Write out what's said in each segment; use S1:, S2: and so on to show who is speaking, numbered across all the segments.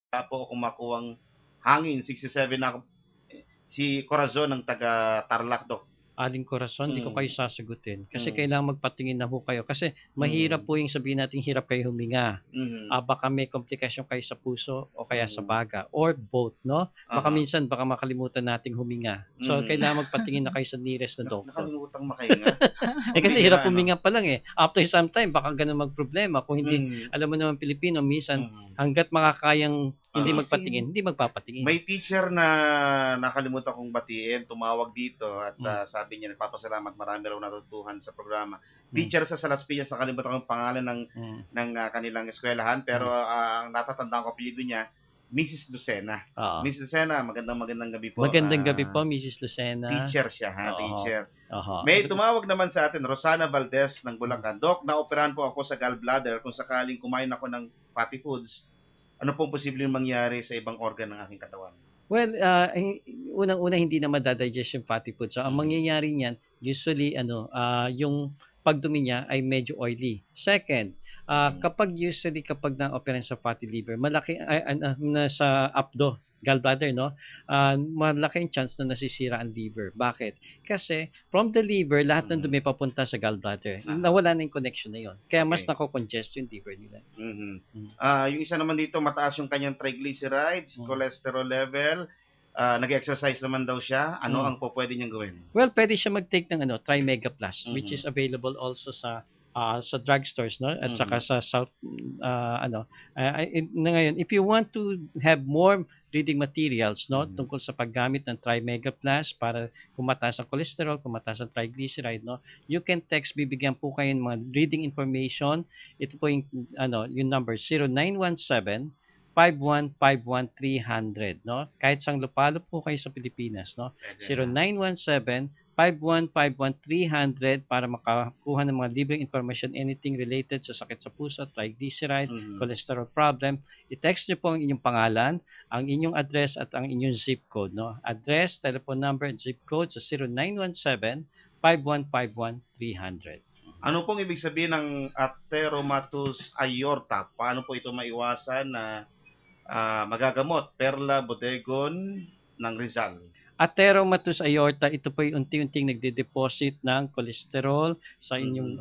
S1: po ako makuwang hangin, 67 na ako. Si Corazon ng taga Tarlac, Dok.
S2: Aling Corazon, hindi ko kayo
S1: Mm.
S2: sasagutin. Kasi
S1: Mm.
S2: kailangan magpatingin na ho kayo. Kasi mahirap
S1: Mm.
S2: po yung sabihin natin hirap kayo huminga.
S1: Mm.
S2: Baka may komplikasyon kayo sa puso o kaya sa
S1: Mm.
S2: baga or both, no? Baka
S1: Aha.
S2: minsan baka makalimutan nating huminga. So
S1: Mhm.
S2: kailangan magpatingin na kayo sa nearest na doktor.
S1: Nakalimutang makahinga?
S2: Kasi hirap
S1: Pambihira, ano?
S2: huminga pa lang eh. After some time baka ganun magproblema. Kung hindi,
S1: Mhm.
S2: alam mo naman Pilipino, minsan
S1: Mhm.
S2: hangga't makakayang hindi
S1: Aha.
S2: magpatingin, hindi magpapatingin.
S1: May teacher na nakalimutan kong batiin, tumawag dito at
S2: Mm.
S1: sabi niya nagpapasalamat, marami raw natutuhan sa programa.
S2: Mm.
S1: Teacher sa Las Piñas, nakalimutan ko yung pangalan
S2: Mm.
S1: ng kanilang eskwelahan, pero
S2: Mm.
S1: ang natatandaan ko apelyido niya, Mrs. Lucena.
S2: Oo.
S1: Mrs. Lucena, magandang gabi po.
S2: Magandang gabi po, Mrs. Lucena.
S1: Teacher siya, ha?
S2: Oo.
S1: Teacher.
S2: Oho.
S1: May tumawag naman sa atin, Rosana Valdez ng Bulacan. Doc, naoperahan po ako sa gallbladder. Kung sakaling kumain ako ng fatty foods, ano pong posibleng mangyari sa ibang organ ng aking katawan?
S2: Well, unang-una hindi na madadigest yung fatty food. So, ang mangyayari niyan, usually, yung pagdumi niya ay medyo oily. Second, kapag na-operate sa fatty liver, malaki, sa abdo, gallbladder, no? Malaki ang chance na nasisira ang liver. Bakit? Kasi from the liver, lahat ng dumi papunta sa gallbladder. Nawala na yung connection na yon. Kaya mas
S1: Okay.
S2: nako-congest yung liver nila.
S1: Mhm.
S2: Mm.
S1: Yung isa naman dito, mataas yung kanyang triglycerides, cholesterol level. Nag-exercise naman daw siya. Ano ang pwede niyang gawin?
S2: Well, pwede siya mag-take ng Trimega Plus, which
S1: Mhm.
S2: is available also sa drugstores, no? At saka sa South, na ngayon, if you want to have more reading materials, no, tungkol sa paggamit ng Trimega Plus para kumataas ang cholesterol, kumataas ang triglyceride, no, you can text, bibigyan po kayo ng mga reading information. Ito po yung number 0917 5151300, no? Kahit sang lupalop po kayo sa Pilipinas, no? 0917 5151300 para makakuha ng mga libreng information, anything related sa sakit sa puso, triglyceride, cholesterol problem. I-text niyo po ang inyong pangalan, ang inyong address at ang inyong zip code, no? Address, telephone number at zip code sa 0917 5151300.
S1: Ano pong ibig sabihin ng Atheromatus aorta? Paano po ito maiwasan na magagamot? Perla Bodegon ng Rizal.
S2: Atheromatus aorta, ito po yung unti-unting nagde-deposit ng cholesterol sa inyong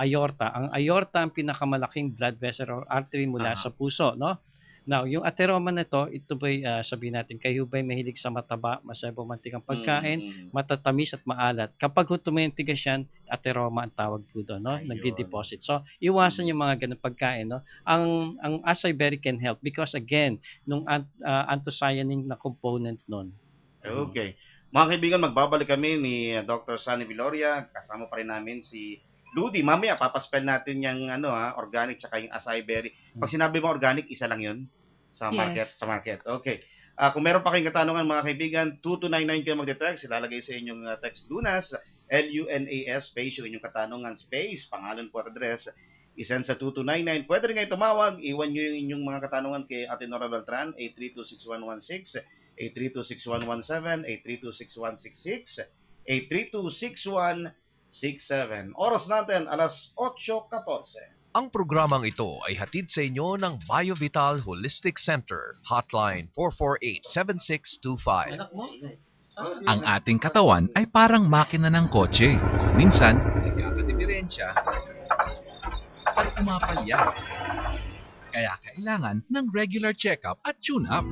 S2: aorta. Ang aorta ang pinakamalaking blood vessel or artery mula sa puso, no? Now, yung atheroma na ito po sabihin natin, kayo ba'y mahilig sa mataba, masyadong mantikang pagkain, matatamis at maalat. Kapag tumitigas yan, atheroma ang tawag po doon, no? Nagde-deposit. So, iwasan yung mga ganung pagkain, no? Ang acai berry can help because again, nung anthocyanin na component nun.
S1: Okay. Mga kaibigan, magbabalik kami ni Dr. Sunny Viloria. Kasama pa rin namin si Ludi. Mamaya, papaspell natin yung organic tsaka yung acai berry. Pag sinabi mo organic, isa lang yun sa market.
S3: Yes.
S1: Sa market. Okay. Kung meron pa kayong katanungan, mga kaibigan, 2299 kayo mag-text. Ilalagay sa inyong text Lunas, LUNAS, space yung inyong katanungan, space, pangalan po at address. I-send sa 2299. Pwede rin kayo tumawag. Iwan nyo yung inyong mga katanungan kay Ate Nora Beltran, 8326116. 8326117, 8326166, 8326167. Oras natin, alas 8:14.
S4: Ang programang ito ay hatid sa inyo ng BioVital Holistic Center. Hotline 448-7625.
S5: Ang ating katawan ay parang makina ng kotse. Minsan, nagkakadiferensya pag umapalya. Kaya kailangan ng regular check-up at tune-up.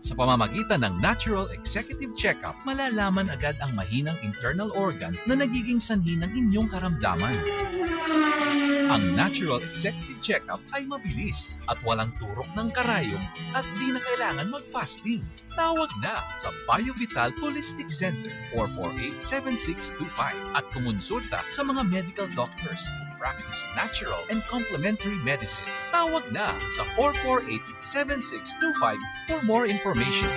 S5: Sa pamamagitan ng Natural Executive Checkup, malalaman agad ang mahinang internal organ na nagiging sanhi ng inyong karamdaman. Ang Natural Executive Checkup ay mabilis at walang turok ng karayom at di na kailangan mag-fasting. Tawag na sa BioVital Holistic Center 448-7625 at kumonsulta sa mga medical doctors who practice natural and complementary medicine. Tawag na sa 448-7625 for more information.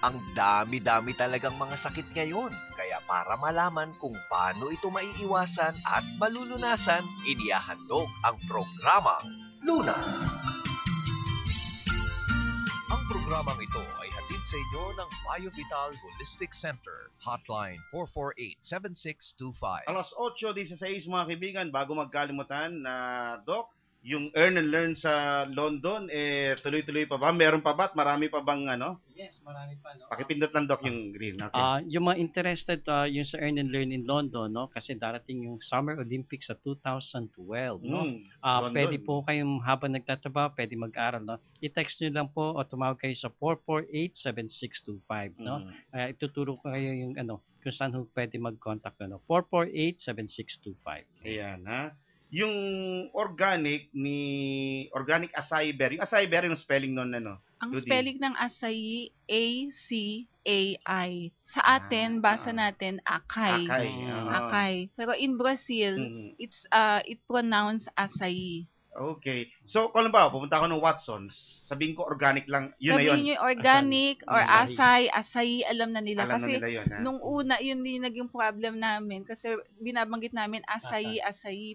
S4: Ang dami-dami talagang mga sakit ngayon. Kaya para malaman kung paano ito maiiwasan at malulunasan, inihahandog ang programang Lunas. Ang programang ito ay hatid sa inyo ng BioVital Holistic Center. Hotline 448-7625.
S1: Alas 8:16 mga kaibigan, bago magkalimutan na Doc, yung earn and learn sa London, tuloy-tuloy pa ba? Meron pa ba? At marami pa bang
S2: Yes, marami pa, no?
S1: Pakipindot lang, Doc, yung green. Okay.
S2: Yung mga interested yung sa Earn and Learn in London, no? Kasi darating yung Summer Olympics sa 2012, no?
S1: London.
S2: Pwede po kayong habang nagtatrabaho, pwede mag-aral, no? I-text nyo lang po o tumawag kayo sa 448-7625, no? Ituturo ko kayo yung kung saan ho pwede mag-contact, no? 448-7625.
S1: Ayan, ha? Yung organic acai berry. Yung acai berry, yung spelling nun,
S3: Ang
S1: Judy?
S3: spelling ng acai, A-C-A-I. Sa atin, basa natin akay.
S1: Akay.
S3: Akay. Pero in Brazil,
S1: Mhm.
S3: it pronounced acai.
S1: Okay. So, kung ba, pupunta ako ng Watsons, sabihin ko organic lang, yun na yun.
S3: Sabihin nyo organic or
S2: Acai.
S3: acai, alam na nila.
S1: Alam na
S3: Kasi
S1: nila yun, ha?
S3: nung una, yun din naging problem namin. Kasi binabanggit namin acai.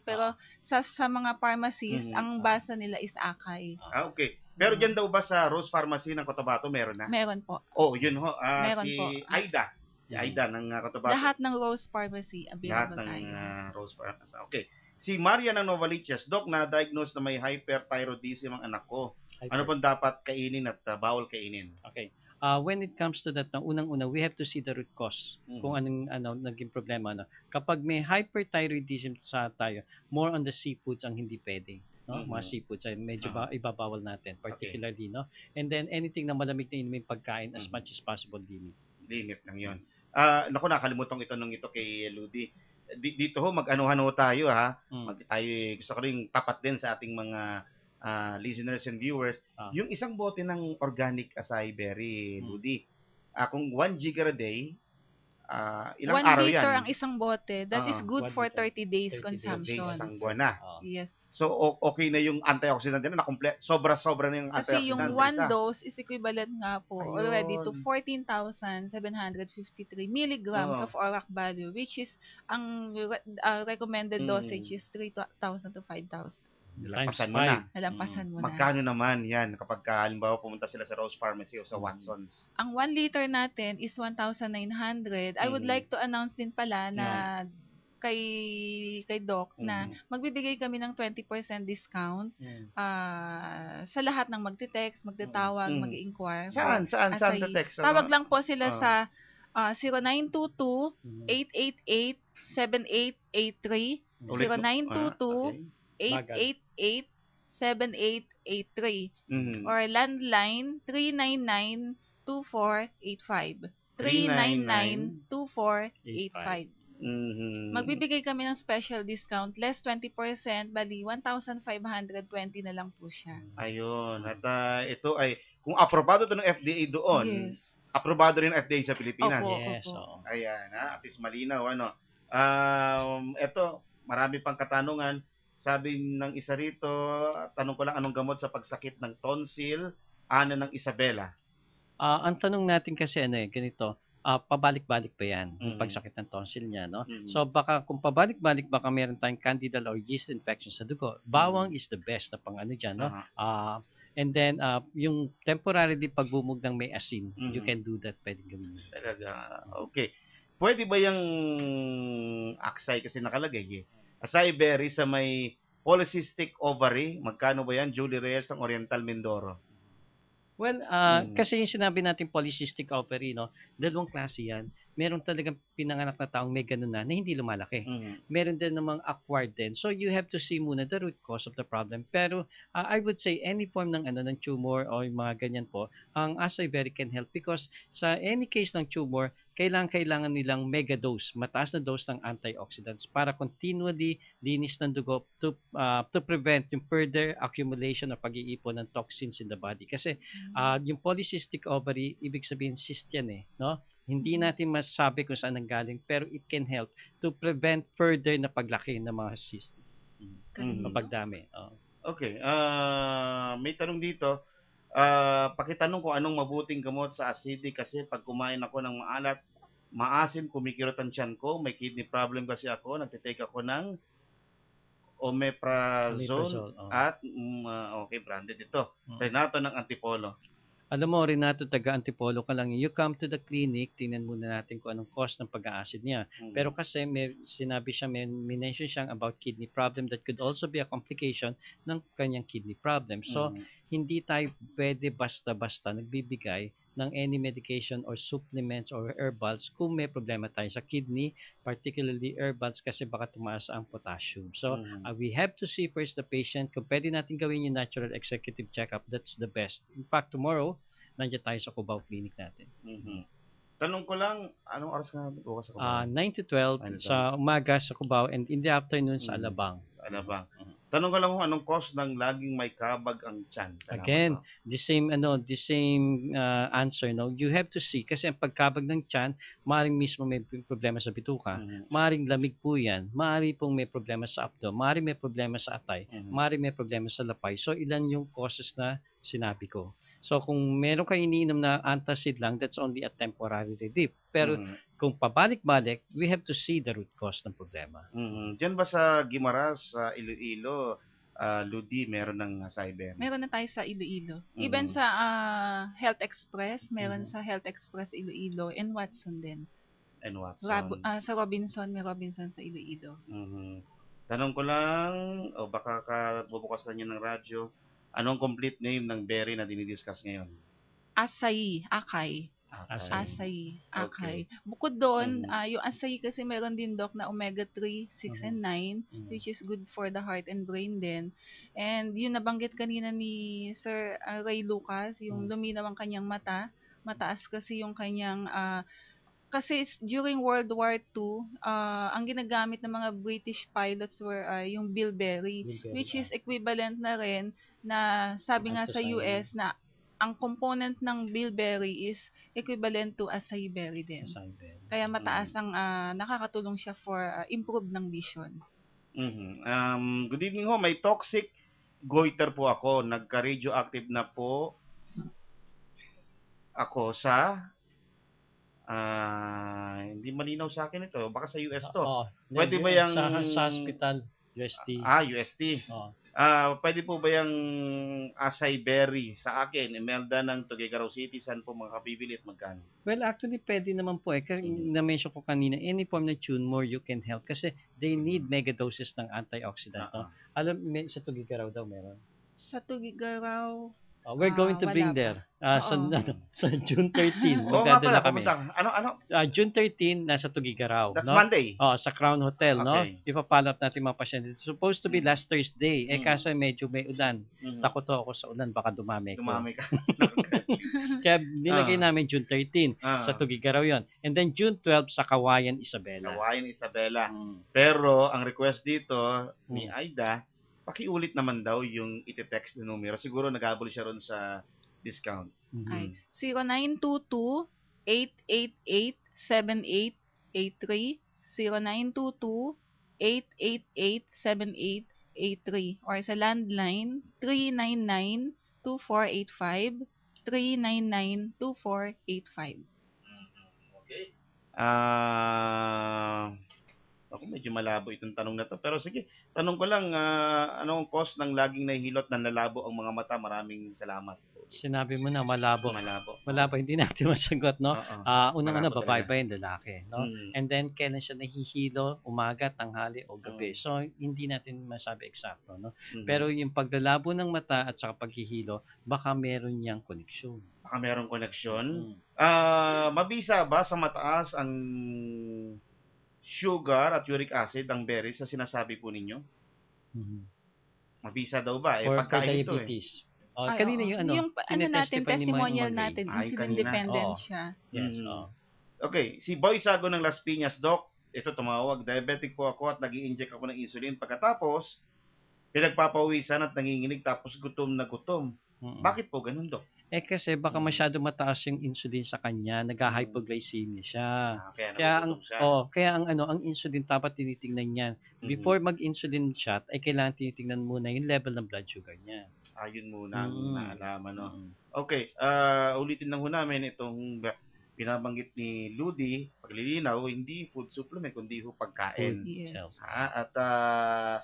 S3: Pero sa mga pharmacies,
S1: Mhm.
S3: ang basa nila is akay.
S1: Okay. Pero dyan daw ba sa Rose Pharmacy ng Cotabato, meron na?
S3: Meron po.
S1: Oh, yun ho.
S3: Meron
S1: Si
S3: po.
S1: Aida. Si Aida ng Cotabato.
S3: Lahat ng Rose Pharmacy
S1: Lahat
S3: available
S1: ng
S3: tayo.
S1: Rose Pharmacy. Okay. Si Maria ng Novaliches, Doc, na-diagnose na may hyperthyroidism ang anak ko. Ano pong dapat kainin at bawal kainin?
S2: Okay. When it comes to that, unang-una, we have to see the root cause. Kung anong naging problema. Kapag may hyperthyroidism sa tayo, more on the seafoods ang hindi pwede. No? Mga seafoods ay medyo ibabawal natin, particularly. No? And then, anything na malamig na inumin pagkain, as much as possible, limit.
S1: Limit lang yun. Naku, nakalimutan ko itanong ito kay Ludi. Dito ho, mag-anuhan ho tayo, ha? Tayo, gusto ko rin tapat din sa ating mga listeners and viewers. Yung isang bote ng organic acai berry, Ludi, kung 1 giga a day, ilang
S3: 1
S1: araw
S3: liter
S1: yan?
S3: ang isang bote. That is good
S2: 1
S3: for
S2: liter.
S3: 30 days
S2: 30 days,
S3: consumption.
S1: Isang buwan na.
S3: Yes.
S1: So, okay na yung antioxidant din na sobra-sobra na yung
S3: Kasi
S1: antioxidant
S3: yung
S1: sa isa.
S3: 1 dose is equivalent nga po
S1: Ayun.
S3: already to 14,753 milligrams of ORAC value, which is ang recommended dosage is 3,000 to 5,000.
S1: Nalampasan
S2: Times
S1: mo na.
S3: Nalampasan mo na.
S1: Magkano naman yan kapag halimbawa pumunta sila sa Rose Pharmacy o sa Watsons?
S3: Ang 1 liter natin is 1,900. I would like to announce din pala na kay Doc na magbibigay kami ng 20% discount sa lahat ng magte-text, magtatawag, mag-inquire.
S1: Saan
S3: Acai.
S1: text?
S3: Tawag lang po sila sa 0922-888-7883, 0922-888-7883, or landline 399-2485. 399-2485. Magbibigay kami ng special discount, less 20%, bali 1,520 na lang po siya.
S1: Ayun. At ito ay, kung aprobado ito ng FDA doon,
S3: Yes.
S1: aprobado rin ng FDA sa Pilipinas.
S3: Opo.
S2: Yes,
S1: Ayan, at least malinaw, ito, marami pang katanungan. Sabi ng isa rito, tanong ko lang, anong gamot sa pagsakit ng tonsil? Ana ng Isabela.
S2: Ang tanong natin kasi ganito, pabalik-balik ba yan yung pagsakit ng tonsil niya, no? So baka kung pabalik-balik baka meron tayong candidal or yeast infection sa dugo. Bawang is the best na pang dyan, no? And then yung temporarily pagbumog ng may asin, you can do that, pwedeng gawin.
S1: Talaga, okay. Pwede ba yung aksay kasi nakalagay acai berry sa may polycystic ovary? Magkano ba yan? Julie Reyes ng Oriental Mindoro.
S2: Well, kasi yung sinabi natin polycystic ovary, no, dalawang klase yan. Meron talagang pinanganak na taong may ganun na hindi lumalaki. Meron din namang acquired din. So you have to see muna the root cause of the problem. Pero I would say any form ng ng tumor o yung mga ganyan po, ang acai berry can help because sa any case ng tumor, kailangan nilang mega dose, mataas na dose ng antioxidants para continually linis ng dugo to prevent yung further accumulation o pag-iipon ng toxins in the body. Kasi yung polycystic ovary, ibig sabihin cyst yan no? Hindi natin masabi kung saan nanggaling, pero it can help to prevent further na paglaki ng mga cyst. Pagdami.
S1: Okay. May tanong dito. Pakitanong ko anong mabuting gamot sa acidic kasi pag kumain ako ng maalat, maasim, kumikirot ang tiyan ko, may kidney problem kasi ako, nagtitake ako ng omeprazole at okay, branded ito. Renato ng Antipolo.
S2: Alam mo, Renato, taga-Antipolo ka lang. You come to the clinic, tingnan muna natin kung anong cause ng pag-acid niya. Pero kasi may sinabi siya, may mention siyang about kidney problem that could also be a complication ng kanyang kidney problem. So, hindi tayo pwede basta-basta nagbibigay ng any medication or supplements or herbals kung may problema tayo sa kidney, particularly herbals kasi baka tumaas ang potassium. So, we have to see first the patient. Kung pwede natin gawin yung natural executive checkup, that's the best. In fact, tomorrow, nandiyan tayo sa Cubao Clinic natin.
S1: Tanong ko lang, anong oras nga bukas sa Cubao?
S2: 9 to 12 sa umaga sa Cubao and in the afternoon sa Alabang.
S1: Tanong ko lang kung anong cause ng laging may kabag ang tiyan.
S2: Again, the same answer, no? You have to see kasi ang pagkabag ng tiyan, maaaring mismo may problema sa bituka, maaaring lamig po yan, maaaring pong may problema sa abdo, maaaring may problema sa atay, maaaring may problema sa lapay. So, ilan yung causes na sinabi ko. So, kung meron kayo iniinom na antacid lang, that's only a temporary relief. Pero, kung pabalik-balik, we have to see the root cause ng problema.
S1: Diyan ba sa Guimaras, sa Iloilo, Ludi, meron ng cyber?
S3: Meron na tayo sa Iloilo. Even sa Health Express, meron sa Health Express Iloilo and Watson din.
S1: And Watson.
S3: Sa Robinson, may Robinson sa Iloilo.
S1: Tanong ko lang, o baka bubukas na niyo ng radyo, anong complete name ng berry na dinidiscuss ngayon?
S3: Acai, Akay. Bukod doon, yung acai kasi meron din doc na omega-3, 6 and 9, which is good for the heart and brain din. And yung nabanggit kanina ni Sir Ray Lucas, yung luminaw ang kanyang mata, mataas kasi yung kanyang kasi during World War II, ang ginagamit ng mga British pilots were yung bilberry, which is equivalent na rin na sabi nga sa US na ang component ng bilberry is equivalent to acai berry din. Kaya mataas ang nakakatulong siya for improve ng vision.
S1: Good evening ho, may toxic goiter po ako. Nagka-radioactive na po ako sa hindi malinaw sa akin ito. Baka sa US to. Pwede ba yung
S2: sa hospital, UST.
S1: UST. Pwede po ba yung acai berry sa akin, Imelda ng Tuguegarao City, saan po makakabibili at magkano?
S2: Well, actually, pwede naman po Kasi na-mention ko kanina, any form na tune more you can help kasi they need mega doses ng antioxidant. No? Alam, sa Tuguegarao daw meron.
S3: Sa Tuguegarao,
S2: we're going to bring there. Sa June 13, magdadala kami.
S1: Ano?
S2: June 13, nasa Tuguegarao.
S1: That's
S2: no?
S1: Monday?
S2: Sa Crown Hotel, no?
S1: Okay.
S2: Ipa-follow up natin mga pasyente. It's supposed to be last Thursday. Kaso medyo may ulan. Takot ako sa ulan, baka dumami ko.
S1: Dumami ka.
S2: Kaya nilagay namin June 13 sa Tuguegarao yon. And then June 12 sa Kawayan, Isabela.
S1: Kawayan, Isabela. Pero, ang request dito ni Aida, pakiulit naman daw yung iti-text na numero. Siguro nag-abol siya ron sa discount.
S3: Ay, 0922-888-7883, 0922-888-7883, or sa landline 399-2485, 399-2485.
S1: Okay. Ako medyo malabo itong tanong na to. Pero sige, tanong ko lang, anong cause ng laging nahihilot na nalabo ang mga mata? Maraming salamat.
S2: Sinabi mo na malabo.
S1: Malabo.
S2: Hindi natin masagot, no? Unang babae
S1: talaga.
S2: ba yun, lalaki, no? And then, kailan siya nahihilo? Umaga, tanghali, o gabi. So, hindi natin masabi eksakto, no? Pero yung paglalabo ng mata at saka paghihilo, baka meron niyang koneksyon.
S1: Baka merong koneksyon. Mabisa ba sa mataas ang sugar at uric acid ang berries sa sinasabi po ninyo? Mabisa daw ba?
S2: For
S1: pagkain ito
S2: diabetes. Kanina yung
S3: natin, testimonial natin, insulin dependent siya.
S2: Yes.
S1: Okay, si Boy Sago ng Las Piñas, Doc, ito tumawag, diabetic po ako at nag-i-inject ako ng insulin. Pagkatapos, pinagpapawisan at nanginginig tapos gutom na gutom. Bakit po ganun, Doc?
S2: Kasi baka masyado mataas yung insulin sa kanya, nag-hypoglycemia siya. Kaya ang insulin dapat tinitingnan niya. Before mag-insulin shot, ay kailangan tinitingnan muna yung level ng blood sugar niya.
S1: Yun muna ang naalaman, no? Okay, ulitin lang ho namin itong binabanggit ni Ludi, paglilinaw, hindi food supplement, kundi ho pagkain.
S3: Yes.
S1: At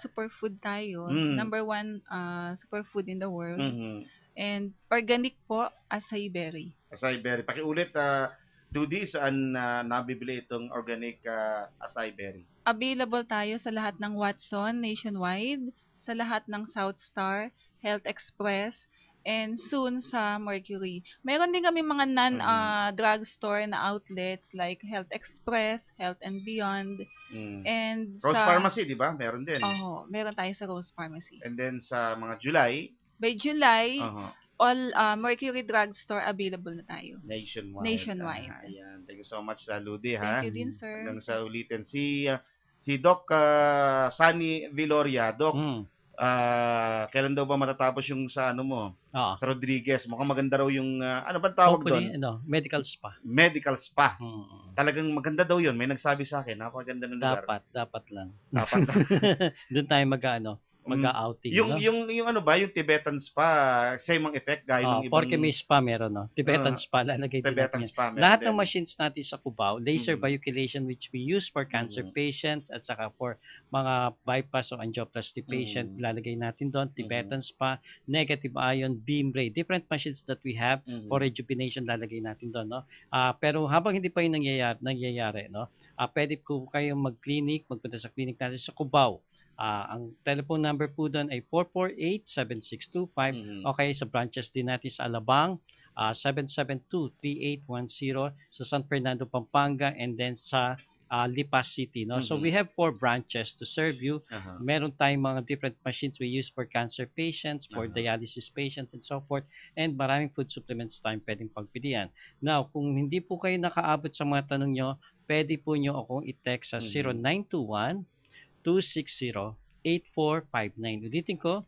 S3: superfood tayo. Number 1 superfood in the world. And organic po, acai berry.
S1: Acai berry. Pakiulit, Dudy, saan nabibili itong organic acai berry?
S3: Available tayo sa lahat ng Watson nationwide, sa lahat ng South Star, Health Express, and soon sa Mercury. Meron din kami mga non-drugstore na outlets like Health Express, Health and Beyond, and
S1: Rose
S3: sa...
S1: Pharmacy, di ba? Meron din.
S3: Oo, meron tayo sa Rose Pharmacy.
S1: And then sa mga July,
S3: By July, all Mercury Drugstore available na tayo.
S1: Nationwide. Ayan. Thank you so much, Ludi, ha?
S3: Thank you din, sir.
S1: Hanggang sa ulitin. Si Doc Sunny Viloria. Doc, kailan daw ba matatapos yung sa ano mo? Sa Rodriguez. Mukhang maganda raw yung, ano ba tawag doon?
S2: Medical spa.
S1: Medical spa. Talagang maganda daw yun. May nagsabi sa akin, napakaganda ng lugar.
S2: Dapat lang.
S1: Dapat lang.
S2: Doon tayo mag-outing.
S1: Yung ano ba, yung Tibetan spa, same ang effect gaya ng ibang...
S2: Porque may spa meron, no? Tibetan spa, lalagay din
S1: Tibetan
S2: natin.
S1: spa.
S2: Lahat ng machines natin sa Cubao, laser biochylation which we use for cancer patients at saka for mga bypass o angioplasty patient, lalagay natin doon, Tibetan spa, negative ion, beam ray, different machines that we have for rejuvenation, lalagay natin doon, no? Pero habang hindi pa yung nangyayari, no? Pwede po kayong mag-clinic, magpunta sa clinic natin sa Cubao. Ang telephone number po doon ay 448-7625. Okay, sa branches din natin sa Alabang, 772-3810, sa San Fernando, Pampanga, and then sa Lipa City. No? So we have 4 branches to serve you. Meron tayong mga different machines we use for cancer patients, for dialysis patients, and so forth. And maraming food supplements tayong pwedeng pagpilian. Now, kung hindi po kayo nakaabot sa mga tanong nyo, pwede po nyo akong i-text sa 0921-260-8459. Ulitin ko,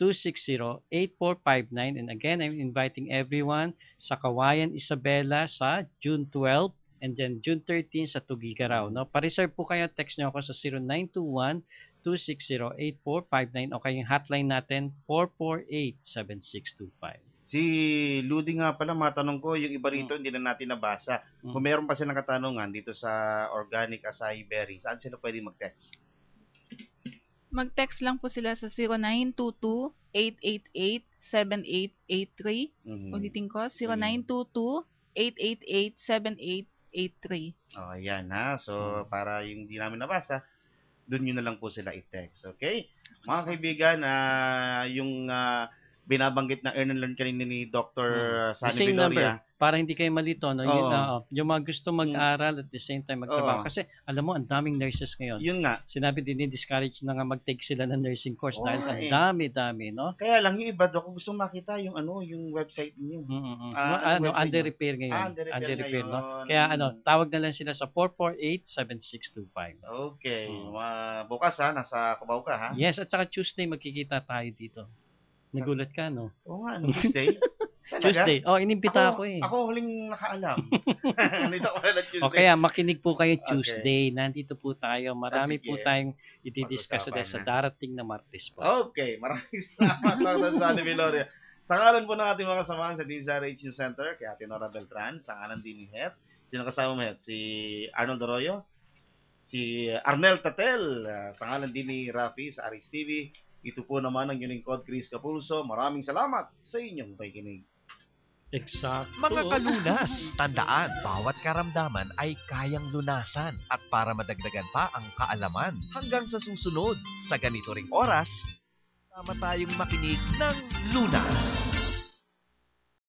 S2: 0921-260-8459. And again, I'm inviting everyone sa Kawayan Isabela sa June 12 and then June 13 sa Tugigaraw. No? Pa-reserve po kayo, text nyo ako sa 0921-260-8459 o kayong hotline natin 448-7625.
S1: Si Ludi nga pala, matanong ko, yung iba rito hindi na natin nabasa. Kung meron pa silang katanungan dito sa organic acai berry, saan sila pwede mag-text?
S3: Mag-text lang po sila sa 0922-888-7883. Ulitin ko, 0922-888-7883. Oh,
S1: yan ha. So, para yung hindi namin nabasa, doon nyo na lang po sila i-text. Okay? Mga kaibigan, yung binabanggit na earn and learn kanina ni Dr. Sunny Viloria.
S2: Para hindi kayo malito, no? Yung mga gusto mag-aral at the same time magtrabaho. Kasi alam mo, ang daming nurses ngayon.
S1: Yun nga.
S2: Sinabi din discourage na nga mag-take sila ng nursing course dahil ang dami-dami, no?
S1: Kaya lang yung iba, kung gusto makita yung yung website niyo.
S2: Under repair ngayon. Under repair, no? Kaya tawag na lang sila sa 448-7625.
S1: Okay. Bukas nasa Cubao ka, ha?
S2: Yes, at saka Tuesday magkikita tayo dito. Nagulat ka, no?
S1: Oo nga, Tuesday.
S2: Tuesday. Inimbita ako eh.
S1: Ako huling nakaalam. Nandito ako na Tuesday.
S2: O kaya makinig po kayo Tuesday. Nandito po tayo. Marami po tayong i-discuss sa darating na Martes po.
S1: Okay. Maraming salamat Dr. Sunny Viloria. Sa ngalan po ng ating mga kasamahan sa DZRH News Center, kay Ate Nora Beltran, sa ngalan din ni Het. Sino kasama mo, Het? Si Arnold Arroyo, si Arnel Tatel, sa ngalan din ni Rafi sa Aris TV. Ito po naman ang inyong lingkod, Chris Capulso. Maraming salamat sa inyong pakikinig.
S2: Exacto.
S4: Mga kalunas, tandaan, bawat karamdaman ay kayang lunasan. At para madagdagan pa ang kaalaman, hanggang sa susunod, sa ganito ring oras, tama tayong makinig ng Lunas.